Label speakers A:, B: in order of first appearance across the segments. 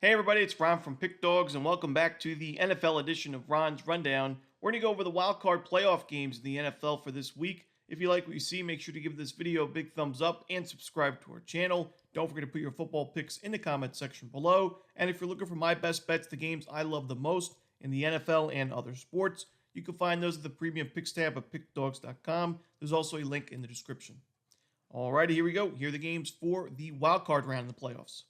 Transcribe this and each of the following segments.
A: Hey everybody, it's Ron from Pick Dawgz, and welcome back to the NFL edition of Ron's Rundown. We're going to go over the wild card playoff games in the NFL for this week. If you like what you see, make sure to give this video a big thumbs up and subscribe to our channel. Don't forget to put your football picks in the comment section below. And if you're looking for my best bets, the games I love the most in the NFL and other sports, you can find those at the premium picks tab at pickdawgz.com. There's also a link in the description. Alrighty, here we go. Here are the games for the wild card round in the playoffs.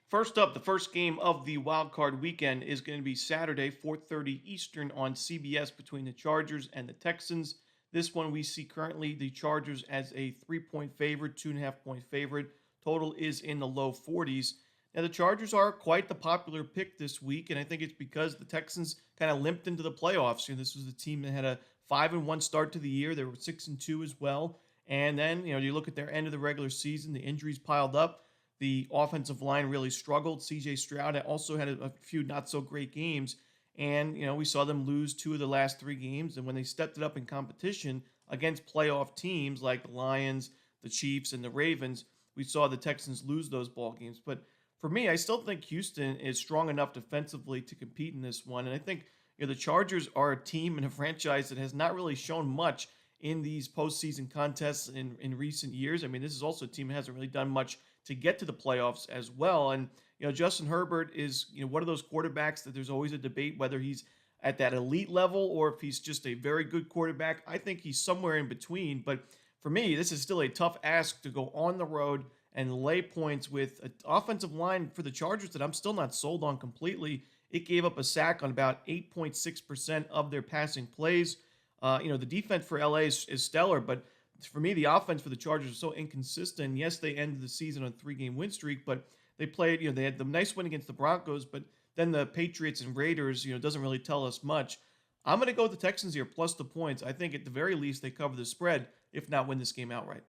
A: First up, the first game of the wild card weekend is going to be Saturday, 4:30 Eastern on CBS between the Chargers and the Texans. This one we see currently the Chargers as a 3-point favorite, 2.5-point favorite. Total is in the low 40s. Now the Chargers are quite the popular pick this week, and I think it's because the Texans kind of limped into the playoffs. This was a team that had a 5-1 start to the year. They were 6-2 as well. And then, you look at their end of the regular season, the injuries piled up. The offensive line really struggled. CJ Stroud also had a few not so great games. And, we saw them lose two of the last three games. And when they stepped it up in competition against playoff teams like the Lions, the Chiefs, and the Ravens, we saw the Texans lose those ball games. But for me, I still think Houston is strong enough defensively to compete in this one. And I think the Chargers are a team and a franchise that has not really shown much in these postseason contests in recent years. I mean, this is also a team that hasn't really done much to get to the playoffs as well. And, Justin Herbert is, one of those quarterbacks that there's always a debate whether he's at that elite level or if he's just a very good quarterback. I think he's somewhere in between. But for me, this is still a tough ask to go on the road and lay points with an offensive line for the Chargers that I'm still not sold on completely. It gave up a sack on about 8.6% of their passing plays. The defense for LA is stellar, but for me, the offense for the Chargers is so inconsistent. Yes, they ended the season on a three-game win streak, but they played, they had the nice win against the Broncos, but then the Patriots and Raiders, doesn't really tell us much. I'm going to go with the Texans here plus the points. I think at the very least they cover the spread, if not win this game outright.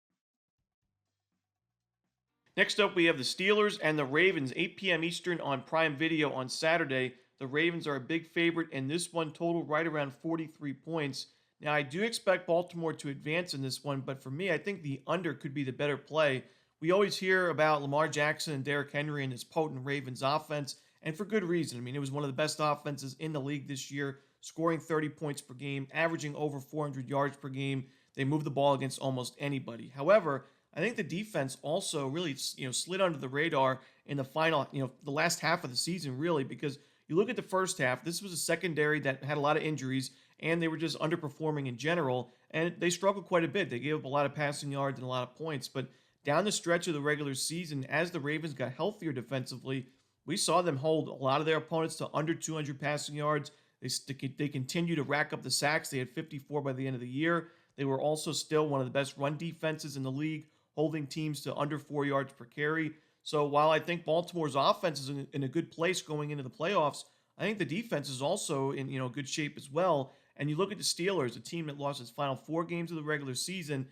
A: Next up, we have the Steelers and the Ravens, 8 p.m. Eastern on Prime Video on Saturday. The Ravens are a big favorite, and this one total right around 43 points. Now, I do expect Baltimore to advance in this one, but for me, I think the under could be the better play. We always hear about Lamar Jackson and Derrick Henry and this potent Ravens offense, and for good reason. I mean, it was one of the best offenses in the league this year, scoring 30 points per game, averaging over 400 yards per game. They move the ball against almost anybody. However, I think the defense also really, slid under the radar in the final, the last half of the season, really, because you look at the first half, this was a secondary that had a lot of injuries, and they were just underperforming in general, and they struggled quite a bit. They gave up a lot of passing yards and a lot of points, but down the stretch of the regular season, as the Ravens got healthier defensively, we saw them hold a lot of their opponents to under 200 passing yards. They continue to rack up the sacks. They had 54 by the end of the year. They were also still one of the best run defenses in the league, holding teams to under 4 yards per carry. So while I think Baltimore's offense is in a good place going into the playoffs, I think the defense is also in good shape as well. And you look at the Steelers, a team that lost its final four games of the regular season.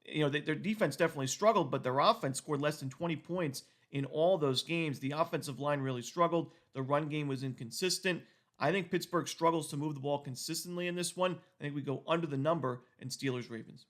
A: Their defense definitely struggled, but their offense scored less than 20 points in all those games. The offensive line really struggled. The run game was inconsistent. I think Pittsburgh struggles to move the ball consistently in this one. I think we go under the number in Steelers Ravens.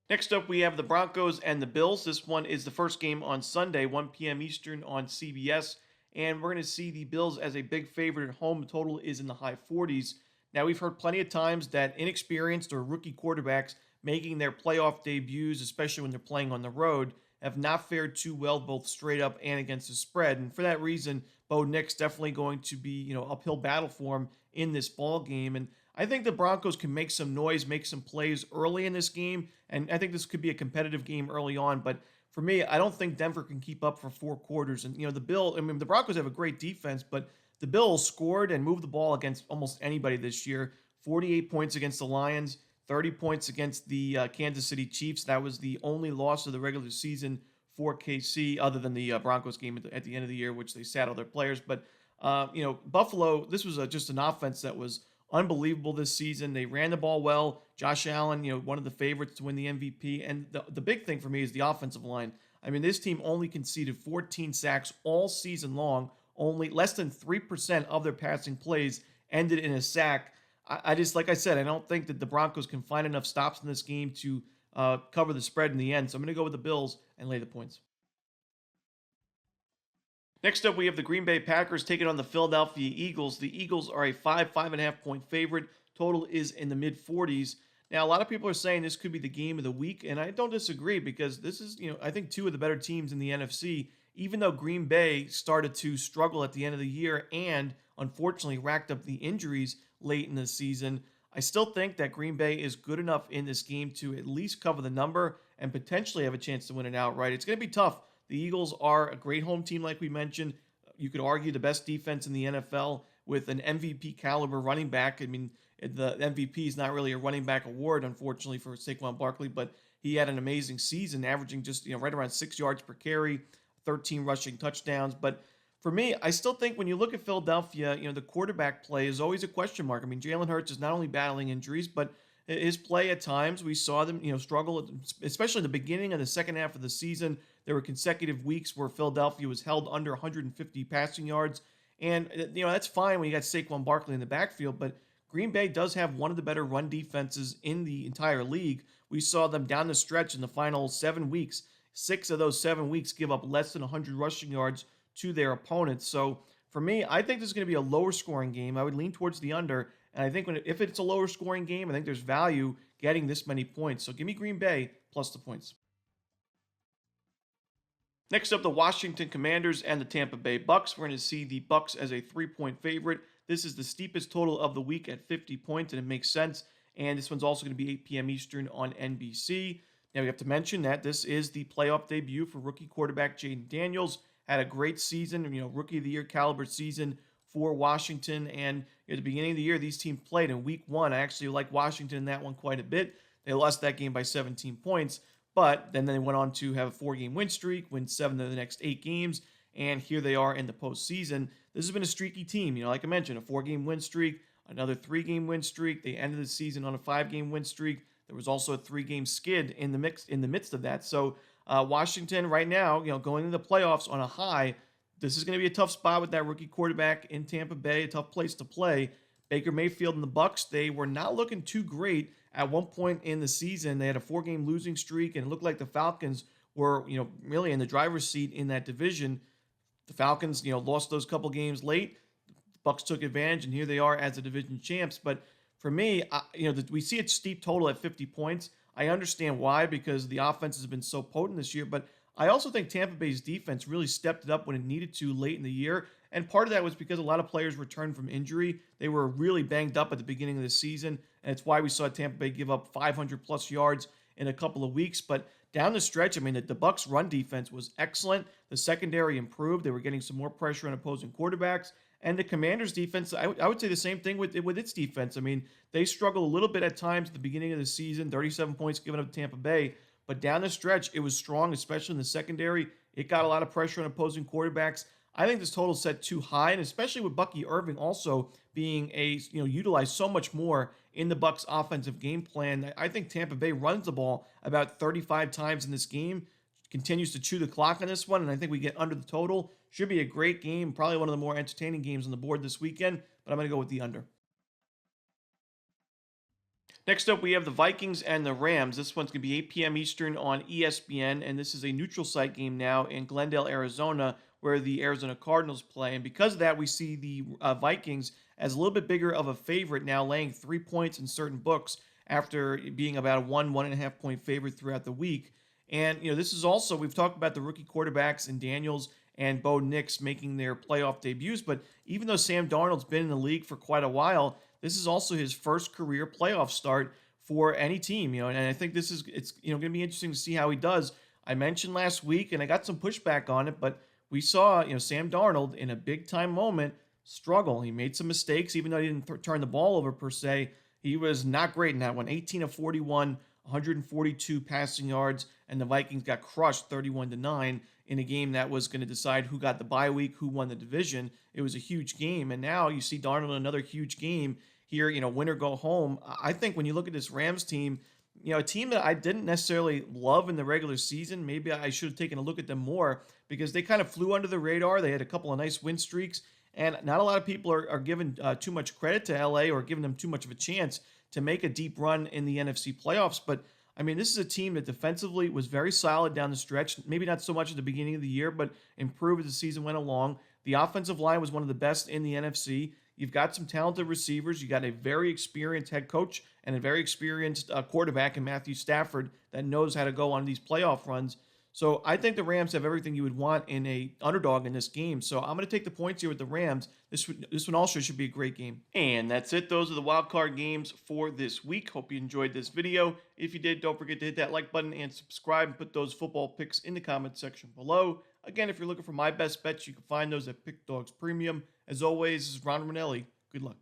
A: Next up, we have the Broncos and the Bills. This one is the first game on Sunday, 1 p.m. Eastern on CBS. And we're going to see the Bills as a big favorite at home. The total is in the high 40s. Now, we've heard plenty of times that inexperienced or rookie quarterbacks making their playoff debuts, especially when they're playing on the road, have not fared too well both straight up and against the spread. And for that reason, Bo Nick's definitely going to be, uphill battle for him in this ball game. And I think the Broncos can make some noise, make some plays early in this game, and I think this could be a competitive game early on. But for me, I don't think Denver can keep up for four quarters. And the Broncos have a great defense, but the Bills scored and moved the ball against almost anybody this year. 48 points against the Lions, 30 points against the Kansas City Chiefs. That was the only loss of the regular season for KC, other than the Broncos game at the end of the year, which they sat all their players. But Buffalo, this was just an offense that was unbelievable this season. They ran the ball well. Josh Allen, one of the favorites to win the MVP. And the big thing for me is the offensive line. I mean, this team only conceded 14 sacks all season long. Only less than 3% of their passing plays ended in a sack. I just, like I said, I don't think that the Broncos can find enough stops in this game to cover the spread in the end. So I'm going to go with the Bills and lay the points. Next up, we have the Green Bay Packers taking on the Philadelphia Eagles. The Eagles are a 5.5 point favorite. Total is in the mid 40s. Now, a lot of people are saying this could be the game of the week, and I don't disagree because this is, I think two of the better teams in the NFC, even though Green Bay started to struggle at the end of the year and unfortunately racked up the injuries late in the season. I still think that Green Bay is good enough in this game to at least cover the number and potentially have a chance to win it outright. It's going to be tough. The Eagles are a great home team, like we mentioned. You could argue the best defense in the NFL with an MVP caliber running back. I mean, the MVP is not really a running back award, unfortunately, for Saquon Barkley, but he had an amazing season, averaging just right around 6 yards per carry, 13 rushing touchdowns. But for me, I still think when you look at Philadelphia, the quarterback play is always a question mark. I mean, Jalen Hurts is not only battling injuries, but his play at times we saw them, struggle, especially in the beginning of the second half of the season. There were consecutive weeks where Philadelphia was held under 150 passing yards, and that's fine when you got Saquon Barkley in the backfield, but Green Bay does have one of the better run defenses in the entire league. We saw them down the stretch in the final 7 weeks. 6 of those 7 weeks give up less than 100 rushing yards to their opponents. So for me, I think this is going to be a lower scoring game. I would lean towards the under. And I think if it's a lower scoring game, I think there's value getting this many points. So give me Green Bay plus the points. Next up, the Washington Commanders and the Tampa Bay Bucks. We're going to see the Bucks as a 3 point favorite. This is the steepest total of the week at 50 points, and it makes sense. And this one's also going to be 8 p.m. Eastern on NBC. Now, we have to mention that this is the playoff debut for rookie quarterback Jaden Daniels. Had a great season, rookie of the year caliber season for Washington. And at the beginning of the year, these teams played in week one. I actually like Washington in that one quite a bit. They lost that game by 17 points, but then they went on to have a 4 game win streak, win 7 of the next 8 games, and here they are in the postseason. This has been a streaky team, like I mentioned, a 4 game win streak, another 3 game win streak. They ended the season on a 5 game win streak. There was also a 3 game skid in the midst of that. So Washington right now, going into the playoffs on a high. This is going to be a tough spot with that rookie quarterback in Tampa Bay, a tough place to play. Baker Mayfield and the Bucks, they were not looking too great at one point in the season. They had a 4 game losing streak, and it looked like the Falcons were, really in the driver's seat in that division. The Falcons, lost those couple games late. The Bucks took advantage, and here they are as the division champs. But for me, we see a steep total at 50 points. I understand why, because the offense has been so potent this year, but I also think Tampa Bay's defense really stepped it up when it needed to late in the year. And part of that was because a lot of players returned from injury. They were really banged up at the beginning of the season, and it's why we saw Tampa Bay give up 500 plus yards in a couple of weeks. But down the stretch, I mean, the Bucks' run defense was excellent. The secondary improved. They were getting some more pressure on opposing quarterbacks. And the Commanders' defense, I would say the same thing with its defense. I mean, they struggled a little bit at times at the beginning of the season, 37 points given up to Tampa Bay. But down the stretch, it was strong, especially in the secondary. It got a lot of pressure on opposing quarterbacks. I think this total set too high, and especially with Bucky Irving also being utilized so much more in the Bucks' offensive game plan. I think Tampa Bay runs the ball about 35 times in this game, continues to chew the clock on this one, and I think we get under the total. Should be a great game, probably one of the more entertaining games on the board this weekend, but I'm going to go with the under. Next up, we have the Vikings and the Rams. This one's going to be 8 p.m. Eastern on ESPN, and this is a neutral site game now in Glendale, Arizona, where the Arizona Cardinals play. And because of that, we see the Vikings as a little bit bigger of a favorite now, laying 3 points in certain books after being about a 1.5 point favorite throughout the week. And, this is also, we've talked about the rookie quarterbacks and Daniels and Bo Nix making their playoff debuts, but even though Sam Darnold's been in the league for quite a while, this is also his first career playoff start for any team, and I think it's going to be interesting to see how he does. I mentioned last week, and I got some pushback on it, but we saw, Sam Darnold in a big time moment struggle. He made some mistakes, even though he didn't turn the ball over per se. He was not great in that one. 18 of 41, 142 passing yards, and the Vikings got crushed 31-9 in a game that was going to decide who got the bye week, who won the division. It was a huge game, and now you see Darnold in another huge game here, win or go home. I think when you look at this Rams team, a team that I didn't necessarily love in the regular season, maybe I should have taken a look at them more because they kind of flew under the radar. They had a couple of nice win streaks, and not a lot of people are giving too much credit to LA or giving them too much of a chance to make a deep run in the NFC playoffs. But I mean, this is a team that defensively was very solid down the stretch. Maybe not so much at the beginning of the year, but improved as the season went along. The offensive line was one of the best in the NFC. You've got some talented receivers. You got a very experienced head coach and a very experienced quarterback in Matthew Stafford that knows how to go on these playoff runs. So I think the Rams have everything you would want in a underdog in this game. So I'm going to take the points here with the Rams. This one also should be a great game. And that's it. Those are the wild card games for this week. Hope you enjoyed this video. If you did, don't forget to hit that like button and subscribe and put those football picks in the comment section below. Again, if you're looking for my best bets, you can find those at Pick Dawgz Premium. As always, this is Ron Romanelli. Good luck.